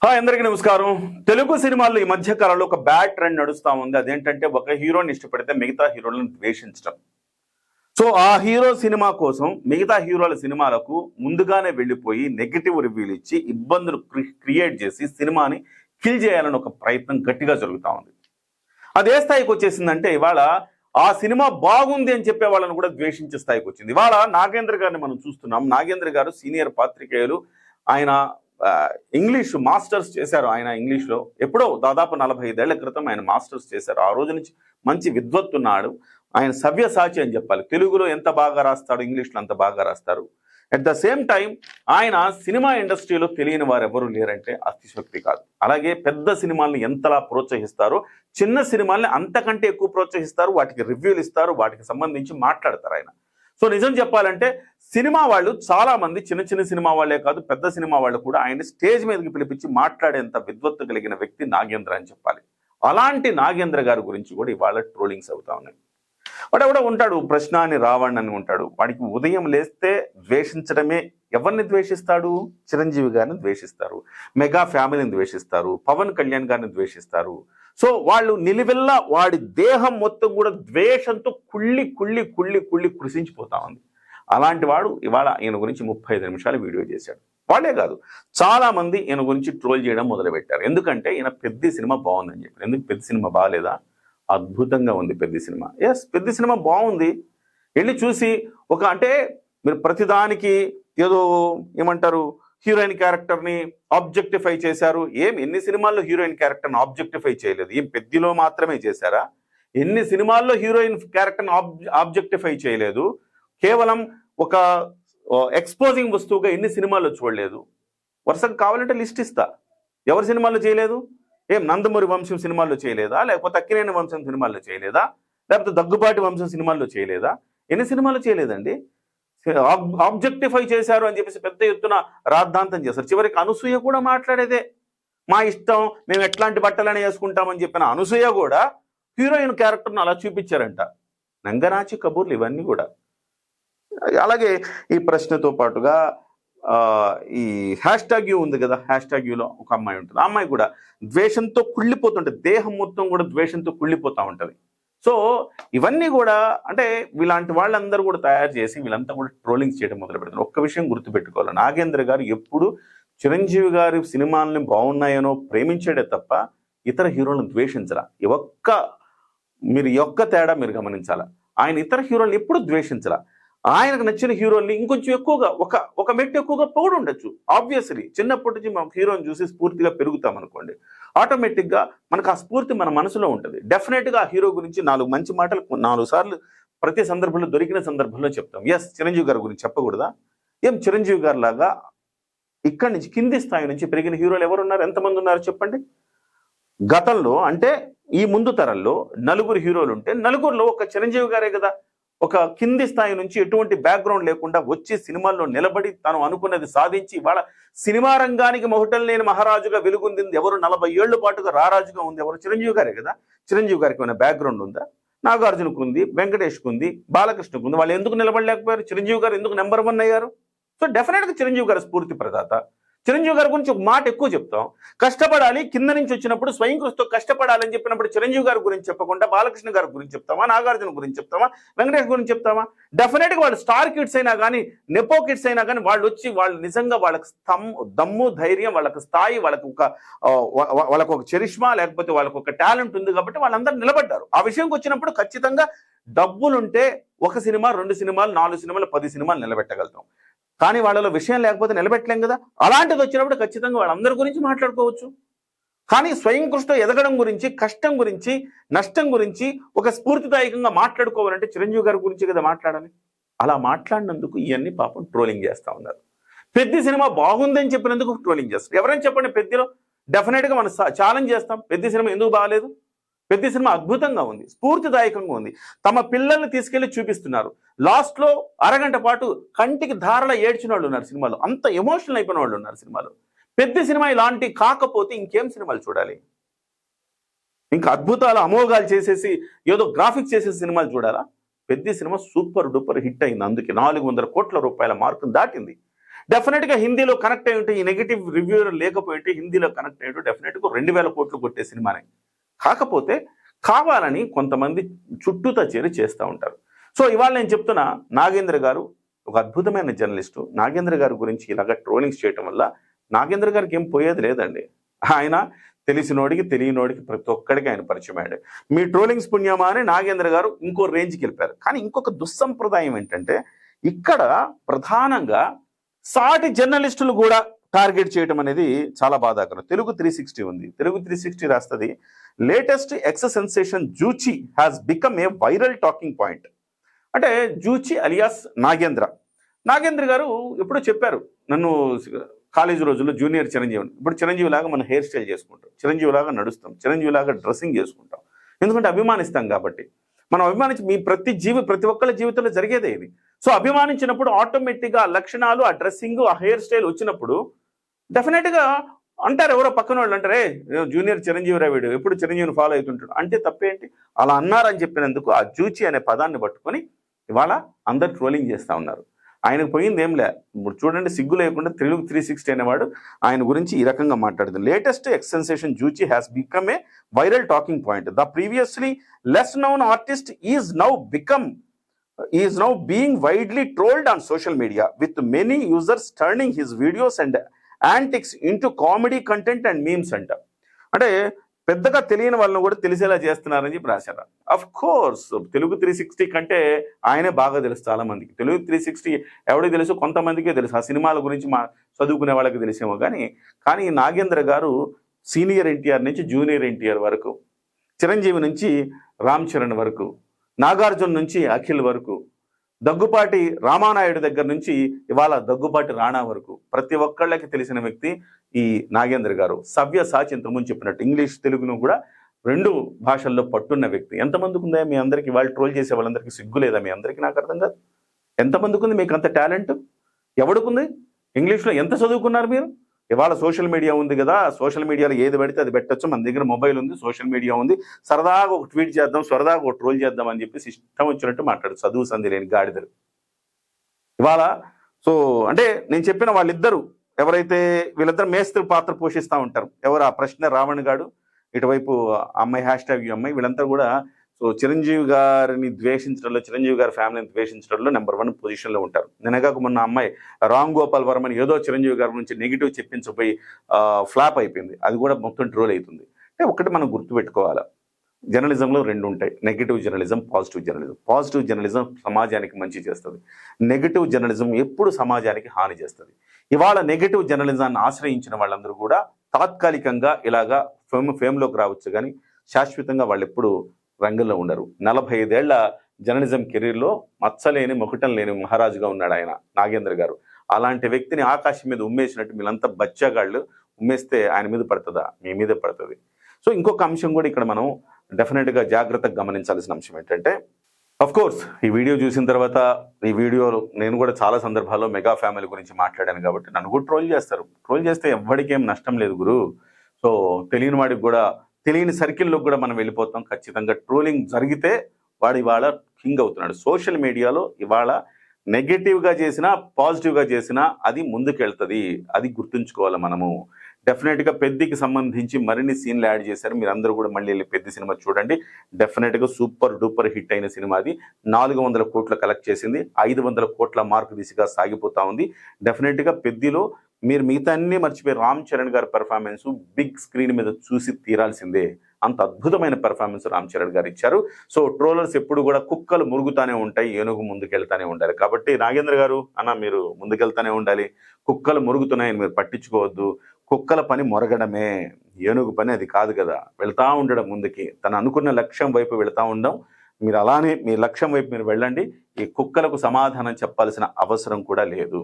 Hi అందరికీ నమస్కారం. తెలుగు సినిమాల్లో ఈ మధ్య కాలంలో ఒక బ్యాడ్ ట్రెండ్ నడుస్తూ ఉంది. అదేంటంటే ఒక హీరోని ఇష్టపడితే మిగతా హీరోలను ద్వేషించడం. సో ఆ హీరో సినిమా కోసం మిగతా హీరోల సినిమాలకు ముందుగానే వెళ్ళిపోయి నెగిటివ్ రివ్యూలు ఇచ్చి ఇబ్బందులు క్రియేట్ చేసి సినిమాని కిల్ చేయాలని ఒక ప్రయత్నం గట్టిగా జరుగుతూ ఉంది. అది ఏ స్థాయికి వచ్చేసిందంటే ఇవాళ ఆ సినిమా బాగుంది అని చెప్పే వాళ్ళని కూడా ద్వేషించే స్థాయికి వచ్చింది. ఇవాళ నాగేంద్ర గారిని మనం చూస్తున్నాం. నాగేంద్ర గారు సీనియర్ పాత్రికేయులు. ఆయన ఇంగ్లీష్ మాస్టర్స్ చేశారు. ఆయన ఇంగ్లీష్లో ఎప్పుడో దాదాపు 45 ఏళ్ల క్రితం ఆయన మాస్టర్స్ చేశారు. ఆ రోజు నుంచి మంచి విద్వత్తున్నాడు. ఆయన సవ్యసాచి అని చెప్పాలి. తెలుగులో ఎంత బాగా రాస్తాడు, ఇంగ్లీష్లో అంత బాగా రాస్తారు. అట్ ద సేమ్ టైం ఆయన సినిమా ఇండస్ట్రీలో తెలియని వారు ఎవరు లేరంటే అతిశక్తి కాదు. అలాగే పెద్ద సినిమాల్ని ఎంతలా ప్రోత్సహిస్తారో చిన్న సినిమాల్ని అంతకంటే ఎక్కువ ప్రోత్సహిస్తారు. వాటికి రివ్యూలు ఇస్తారు, వాటికి సంబంధించి మాట్లాడతారు ఆయన. సో నిజం చెప్పాలంటే సినిమా వాళ్ళు చాలా మంది చిన్న సినిమా వాళ్ళే కాదు, పెద్ద సినిమా వాళ్ళు కూడా ఆయన స్టేజ్ మీదకి పిలిపించి మాట్లాడేంత విద్వత్తు కలిగిన వ్యక్తి నాగేంద్ర అని చెప్పాలి. అలాంటి నాగేంద్ర గారి గురించి కూడా ఇవాళ ట్రోలింగ్స్ అవుతా ఉన్నాయి. వాడెవడో ఉంటాడు, ప్రశ్న అని రావణ్ అని ఉంటాడు. వాడికి ఉదయం లేస్తే ద్వేషించడమే. ఎవరిని ద్వేషిస్తాడు? చిరంజీవి గారిని ద్వేషిస్తారు, మెగా ఫ్యామిలీని ద్వేషిస్తారు, పవన్ కళ్యాణ్ గారిని ద్వేషిస్తారు. సో వాళ్ళు నిలువెల్లా వాడి దేహం మొత్తం కూడా ద్వేషంతో కుళ్ళి కుళ్ళి కుళ్ళి కుళ్ళి కృషించిపోతా ఉంది. అలాంటి వాడు ఇవాళ ఈయన గురించి 35 నిమిషాలు వీడియో చేశాడు. వాళ్ళే కాదు, చాలా మంది ఈయన గురించి ట్రోల్ చేయడం మొదలుపెట్టారు. ఎందుకంటే ఈయన పెద్ద సినిమా బాగుందని చెప్పారు. ఎందుకు పెద్ద సినిమా బాగాలేదా? అద్భుతంగా ఉంది పెద్ద సినిమా. ఎస్, పెద్ద సినిమా బాగుంది. వెళ్ళి చూసి అంటే మీరు ప్రతిదానికి ఏదో ఏమంటారు, హీరోయిన్ క్యారెక్టర్ని ఆబ్జెక్టిఫై చేశారు. ఎన్ని సినిమాల్లో హీరోయిన్ క్యారెక్టర్ని ఆబ్జెక్టిఫై చేయలేదు? పెద్దిలో మాత్రమే చేశారా? ఎన్ని సినిమాల్లో హీరోయిన్ క్యారెక్టర్ని ఆబ్జెక్టిఫై చేయలేదు? కేవలం ఒక ఎక్స్పోజింగ్ వస్తువుగా ఎన్ని సినిమాల్లో చూడలేదు? వరుసగా కావాలంటే లిస్ట్ ఇస్తా. ఎవరి సినిమాల్లో చేయలేదు? నందమూరి వంశం సినిమాల్లో చేయలేదా? లేకపోతే అక్కినేని వంశం సినిమాల్లో చేయలేదా? లేకపోతే దగ్గుబాటి వంశం సినిమాల్లో చేయలేదా? ఎన్ని సినిమాల్లో చేయలేదండి? ఆబ్జెక్టిఫై చేశారు అని చెప్పేసి పెద్ద ఎత్తున రాద్ధాంతం చేశారు. చివరికి అనసూయ కూడా మాట్లాడేదే, మా ఇష్టం, మేము ఎట్లాంటి బట్టలనే వేసుకుంటామని చెప్పిన అనసూయ కూడా హీరోయిన్ క్యారెక్టర్ను అలా చూపించారంట. నంగనాచి కబూర్లు ఇవన్నీ కూడా. అలాగే ఈ ప్రశ్నతో పాటుగా ఈ #U ఉంది కదా, #Uలో ఒక అమ్మాయి ఉంటుంది. ఆ అమ్మాయి కూడా ద్వేషంతో కుళ్ళిపోతుంటుంది. దేహం మొత్తం కూడా ద్వేషంతో కుళ్ళిపోతూ ఉంటుంది. సో ఇవన్నీ కూడా అంటే వీళ్ళంటి వాళ్ళందరూ కూడా తయారు చేసి వీళ్ళంతా కూడా ట్రోలింగ్స్ చేయడం మొదలు పెడతారు. ఒక్క విషయం గుర్తుపెట్టుకోవాలి, నాగేంద్ర గారు ఎప్పుడు చిరంజీవి గారి సినిమాలని బాగున్నాయనో ప్రేమించాడే తప్ప ఇతర హీరోలను ద్వేషించరా. మీరు తేడా మీరు గమనించాలా. ఆయన ఇతర హీరోలను ఎప్పుడు ద్వేషించరా. ఆయనకు నచ్చిన హీరోల్ని ఇంకొంచెం ఎక్కువగా ఒక మెట్టు ఎక్కువగా పొగడు ఉండొచ్చు. ఆబ్వియస్లీ చిన్నప్పటి నుంచి మనం హీరోని చూసి స్ఫూర్తిగా పెరుగుతాం అనుకోండి, ఆటోమేటిక్గా మనకు ఆ స్ఫూర్తి మన మనసులో ఉంటుంది. డెఫినెట్గా ఆ హీరో గురించి 4 మంచి మాటలు 4 సార్లు ప్రతి సందర్భంలో దొరికిన సందర్భంలో చెప్తాం. ఎస్, చిరంజీవి గారి గురించి చెప్పకూడదా? చిరంజీవి గారి లాగా ఇక్కడి నుంచి కింది స్థాయి నుంచి పెరిగిన హీరోలు ఎవరున్నారు? ఎంతమంది ఉన్నారు చెప్పండి? గతంలో అంటే ఈ ముందు తరంలో 4 హీరోలు ఉంటే 4గురిలో ఒక చిరంజీవి గారే కదా ఒక కింది స్థాయి నుంచి ఎటువంటి బ్యాక్గ్రౌండ్ లేకుండా వచ్చి సినిమాల్లో నిలబడి తను అనుకున్నది సాధించి ఇవాళ సినిమా రంగానికి మొహటం లేని మహారాజుగా వెలుగొందింది ఎవరు? 40 ఏళ్ల పాటుగా రారాజుగా ఉంది ఎవరు? చిరంజీవి గారే కదా. చిరంజీవి గారికి ఏమైనా బ్యాక్గ్రౌండ్ ఉందా? నాగార్జునకు ఉంది, వెంకటేష్కు ఉంది, బాలకృష్ణకు ఉంది. వాళ్ళు ఎందుకు నిలబడలేకపోయారు? చిరంజీవి గారు ఎందుకు నెంబర్ 1 అయ్యారు? సో డెఫినెట్గా చిరంజీవి గారు స్ఫూర్తి ప్రదాత. చిరంజీవి గారి గురించి ఒక మాట ఎక్కువ చెప్తాం. కష్టపడాలి, కింద నుంచి వచ్చినప్పుడు స్వయం కృషితో కష్టపడాలని చెప్పినప్పుడు చిరంజీవి గారి గురించి చెప్పకుండా బాలకృష్ణ గారి గురించి చెప్తామా, నాగార్జున గురించి చెప్తామా, వెంకటేష్ గురించి చెప్తామా? డెఫినెట్గా వాళ్ళు స్టార్ కిడ్స్ అయినా కానీ, నెపో కిడ్స్ అయినా కానీ వాళ్ళు వచ్చి వాళ్ళు నిజంగా వాళ్ళకి దమ్ము, ధైర్యం, వాళ్ళకి స్థాయి, వాళ్ళకు ఒక చరిష్మా, లేకపోతే వాళ్ళకు ఒక టాలెంట్ ఉంది కాబట్టి వాళ్ళందరూ నిలబడ్డారు. ఆ విషయంకి వచ్చినప్పుడు ఖచ్చితంగా డబ్బులుంటే 1 సినిమా, 2 సినిమాలు, 4 సినిమాలు, 10 సినిమాలు నిలబెట్టగలుగుతాం. కానీ వాళ్ళలో విషయం లేకపోతే నిలబెట్టలేం కదా. అలాంటిది వచ్చినప్పుడు ఖచ్చితంగా వాళ్ళందరి గురించి మాట్లాడుకోవచ్చు. కానీ స్వయం కృషితో ఎదగడం గురించి, కష్టం గురించి, నష్టం గురించి ఒక స్ఫూర్తిదాయకంగా మాట్లాడుకోవాలంటే చిరంజీవి గారి గురించి కదా మాట్లాడాలి. అలా మాట్లాడినందుకు ఇవన్నీ పాపం ట్రోలింగ్ చేస్తూ ఉన్నారు. పెద్ద సినిమా బాగుందని చెప్పినందుకు ట్రోలింగ్ చేస్తారు. ఎవరైనా చెప్పండి, పెద్దలో డెఫినెట్గా మనం ఛాలెంజ్ చేస్తాం. పెద్ద సినిమా ఎందుకు బాగాలేదు? పెద్ద సినిమా అద్భుతంగా ఉంది, స్ఫూర్తిదాయకంగా ఉంది. తమ పిల్లల్ని తీసుకెళ్లి చూపిస్తున్నారు. లాస్ట్లో అరగంట పాటు కంటికి ధారల ఏడ్చిన వాళ్ళు ఉన్నారు సినిమాలో. అంత ఎమోషనల్ అయిపోయిన వాళ్ళు ఉన్నారు సినిమాలో. పెద్ద సినిమా ఇలాంటి కాకపోతే ఇంకేం సినిమాలు చూడాలి? ఇంకా అద్భుతాలు, అమోఘాలు చేసేసి ఏదో గ్రాఫిక్స్ చేసే సినిమాలు చూడాలా? పెద్ద సినిమా సూపర్ డూపర్ హిట్ అయింది. అందుకే 400 కోట్ల రూపాయల మార్కును దాటింది. డెఫినెట్గా హిందీలో కనెక్ట్ అయి ఉంటే, ఈ నెగిటివ్ రివ్యూ లేకపోయింటే హిందీలో కనెక్ట్ అయ్యి డెఫినెట్గా 2,000 కోట్లు కొట్టే సినిమానే. కాకపోతే కావాలని కొంతమంది చుట్టూతా చేరి చేస్తూ ఉంటారు. సో ఇవాళ నేను చెప్తున్నా, నాగేంద్ర గారు ఒక అద్భుతమైన జర్నలిస్టు. నాగేంద్ర గారి గురించి ఇలాగ ట్రోలింగ్స్ చేయటం వల్ల నాగేంద్ర గారికి ఏం పోయేది లేదండి. ఆయన తెలిసినోడికి తెలియనోడికి ప్రతి ఒక్కడికి ఆయన పరిచయం అయ్యాడు. మీ ట్రోలింగ్స్ పుణ్యమా అని నాగేంద్ర గారు ఇంకో రేంజ్కి వెళ్ళిపోయారు. కానీ ఇంకొక దుస్సంప్రదాయం ఏంటంటే, ఇక్కడ ప్రధానంగా సాటి జర్నలిస్టులు కూడా టార్గెట్ చేయడం అనేది చాలా బాధాకరం. తెలుగు 360 ఉంది. తెలుగు 360 రాస్తుంది, latest X sensation Juchi has become a viral talking point. అంటే జూచి అలియాస్ నాగేంద్ర గారు ఎప్పుడో చెప్పారు, నన్ను కాలేజీ రోజుల్లో జూనియర్ చిరంజీవి, ఇప్పుడు చిరంజీవి లాగా మనం హెయిర్ స్టైల్ చేసుకుంటాం, చిరంజీవి లాగా నడుస్తాం, చిరంజీవి లాగా డ్రెస్సింగ్ చేసుకుంటాం. ఎందుకంటే అభిమానిస్తాం కాబట్టి. మనం అభిమానించి ప్రతి ఒక్కళ్ళ జీవితంలో జరిగేదే ఇది. సో అభిమానించినప్పుడు ఆటోమేటిక్గా ఆ లక్షణాలు, ఆ డ్రెస్సింగ్, ఆ హెయిర్ స్టైల్ వచ్చినప్పుడు డెఫినెట్గా అంటారు, ఎవరో పక్కన వాళ్ళు అంటారే జూనియర్ చిరంజీవి రావిడు ఎప్పుడు చిరంజీవిని ఫాలో అవుతుంటాడు అంటే తప్పేంటి? అలా అన్నారని చెప్పినందుకు ఆ జూచి అనే పదాన్ని పట్టుకొని ఇవాళ అందరు ట్రోలింగ్ చేస్తూ ఉన్నారు. ఆయనకు పోయింది ఏం లే. ఇప్పుడు చూడండి, సిగ్గు లేకుండా తెలుగు 360 అనేవాడు ఆయన గురించి ఈ రకంగా మాట్లాడుతుంది. Latest X sensation Juchi has become a viral talking point. The previously less known artist is now being widely trolled on social media with many users turning his videos and antics into comedy content and memes అంట. అంటే పెద్దగా తెలియని వాళ్ళని కూడా తెలిసేలా చేస్తున్నారని చెప్పి రాశారు. అఫ్ కోర్స్ తెలుగు 360 కంటే ఆయనే బాగా తెలుసు చాలా మందికి. తెలుగు 360 ఎవరికి తెలుసు? కొంతమందికే తెలుసు. ఆ సినిమాల గురించి చదువుకునే వాళ్ళకి తెలిసేమో. కానీ నాగేంద్ర గారు సీనియర్ ఎన్టీఆర్ నుంచి జూనియర్ ఎన్టీఆర్ వరకు, చిరంజీవి నుంచి రామ్ చరణ్ వరకు, నాగార్జున నుంచి అఖిల్ వరకు, దగ్గుపాటి రామానాయుడు దగ్గర నుంచి ఇవాళ దగ్గుపాటి రాణా వరకు ప్రతి ఒక్కళ్ళకి తెలిసిన వ్యక్తి ఈ నాగేంద్ర గారు. సవ్య సాచి ఇంతకుముందు చెప్పినట్టు ఇంగ్లీష్ తెలుగును కూడా 2 భాషల్లో పట్టున్న వ్యక్తి. ఎంతమందికి ఉందా మీ అందరికీ? వాళ్ళు ట్రోల్ చేసే వాళ్ళందరికీ సిగ్గు లేదా మీ అందరికీ? నాకు అర్థం కాదు. ఎంతమందికి ఉంది మీకు అంత టాలెంట్? ఎవడికుంది? ఇంగ్లీష్లో ఎంత చదువుకున్నారు మీరు? ఇవాళ సోషల్ మీడియా ఉంది కదా, సోషల్ మీడియాలో ఏది పెడితే అది పెట్టచ్చు. మన దగ్గర మొబైల్ ఉంది, సోషల్ మీడియా ఉంది. సరదాగా ఒక ట్వీట్ చేద్దాం, సరదాగా ఒక ట్రోల్ చేద్దాం అని చెప్పేసి ఇష్టం వచ్చినట్టు మాట్లాడు. చదువు సంధి లేని గాడిదలు ఇవాళ. సో అంటే నేను చెప్పిన వాళ్ళిద్దరూ ఎవరైతే వీళ్ళిద్దరు మేస్త్రి పాత్ర పోషిస్తూ ఉంటారు. ఎవరు? ఆ ప్రశ్న రావణ్ గాడు, ఇటువైపు అమ్మాయి #ఈ అమ్మాయి. వీళ్ళంతా కూడా సో చిరంజీవి గారిని ద్వేషించడంలో, చిరంజీవి గారి ఫ్యామిలీని ద్వేషించడంలో నెంబర్ 1 పొజిషన్లో ఉంటారు. నిన్నగాక మొన్న అమ్మాయి రామ్ గోపాల్ వర్మని ఏదో చిరంజీవి గారి నుంచి నెగిటివ్ చెప్పించబోయి ఫ్లాప్ అయిపోయింది. అది కూడా మొత్తం ట్రోల్ అవుతుంది. అంటే ఒకటి మనం గుర్తుపెట్టుకోవాలి, జర్నలిజంలో 2 ఉంటాయి, negative journalism, positive journalism. Positive journalism సమాజానికి మంచి చేస్తుంది, నెగిటివ్ జర్నలిజం ఎప్పుడు సమాజానికి హాని చేస్తుంది. ఇవాళ నెగిటివ్ జర్నలిజాన్ని ఆశ్రయించిన వాళ్ళందరూ కూడా తాత్కాలికంగా ఇలాగా ఫేమ్లోకి రావచ్చు, కానీ శాశ్వతంగా వాళ్ళు ఎప్పుడు రంగంలో ఉండరు. 45 ఏళ్ల జర్నలిజం కెరీర్లో మచ్చలేని మొకటం లేని మహారాజుగా ఉన్నాడు ఆయన నాగేంద్ర గారు. అలాంటి వ్యక్తిని ఆకాశం మీద ఉమ్మేసినట్టు వీళ్ళంతా బచ్చాగాళ్ళు ఉమ్మేస్తే ఆయన మీద పడుతుందా? మీ మీద పడుతుంది. సో ఇంకొక అంశం కూడా ఇక్కడ మనం డెఫినెట్గా జాగ్రత్తగా గమనించాల్సిన అంశం ఏంటంటే, అఫ్ కోర్స్ ఈ వీడియో చూసిన తర్వాత, ఈ వీడియోలో నేను కూడా చాలా సందర్భాల్లో మెగా ఫ్యామిలీ గురించి మాట్లాడాను కాబట్టి నన్ను కూడా ట్రోల్ చేస్తారు. ట్రోల్ చేస్తే ఎవ్వడికేం నష్టం లేదు గురు. సో తెలియని వాడికి కూడా, తెలియని సర్కిల్లో కూడా మనం వెళ్ళిపోతాం. ఖచ్చితంగా ట్రోలింగ్ జరిగితే వాడు ఇవాళ కింగ్ అవుతున్నాడు. సోషల్ మీడియాలో ఇవాళ నెగటివ్గా చేసినా పాజిటివ్గా చేసినా అది ముందుకెళ్తుంది. అది గుర్తుంచుకోవాలి మనము. డెఫినెట్గా పెద్దికి సంబంధించి మరిన్ని సీన్లు యాడ్ చేశారు. మీరందరూ కూడా మళ్ళీ వెళ్ళి పెద్ద సినిమా చూడండి. డెఫినెట్గా సూపర్ డూపర్ హిట్ అయిన సినిమా అది. 400 కోట్లు కలెక్ట్ చేసింది. 500 కోట్ల మార్కు దిశగా సాగిపోతా ఉంది. డెఫినెట్గా పెద్దిలో మీరు మిగతా అన్నీ మర్చిపోయి రామ్ చరణ్ గారి పెర్ఫార్మెన్స్ బిగ్ స్క్రీన్ మీద చూసి తీరాల్సిందే. అంత అద్భుతమైన పెర్ఫార్మెన్స్ రామ్ చరణ్ గారు ఇచ్చారు. సో ట్రోలర్స్ ఎప్పుడు కూడా కుక్కలు మురుగుతానే ఉంటాయి, ఏనుగు ముందుకెళ్తానే ఉండాలి. కాబట్టి నాగేంద్ర గారు అన్న మీరు ముందుకెళ్తానే ఉండాలి. కుక్కలు మురుగుతున్నాయని మీరు పట్టించుకోవద్దు. కుక్కల పని మొరగడమే, ఏనుగు పని అది కాదు కదా. వెళ్తా ఉండడం ముందుకి, తను అనుకున్న లక్ష్యం వైపు వెళ్తా ఉండడం. మీరు అలానే మీ లక్ష్యం వైపు మీరు వెళ్ళండి. ఈ కుక్కలకు సమాధానం చెప్పాల్సిన అవసరం కూడా లేదు.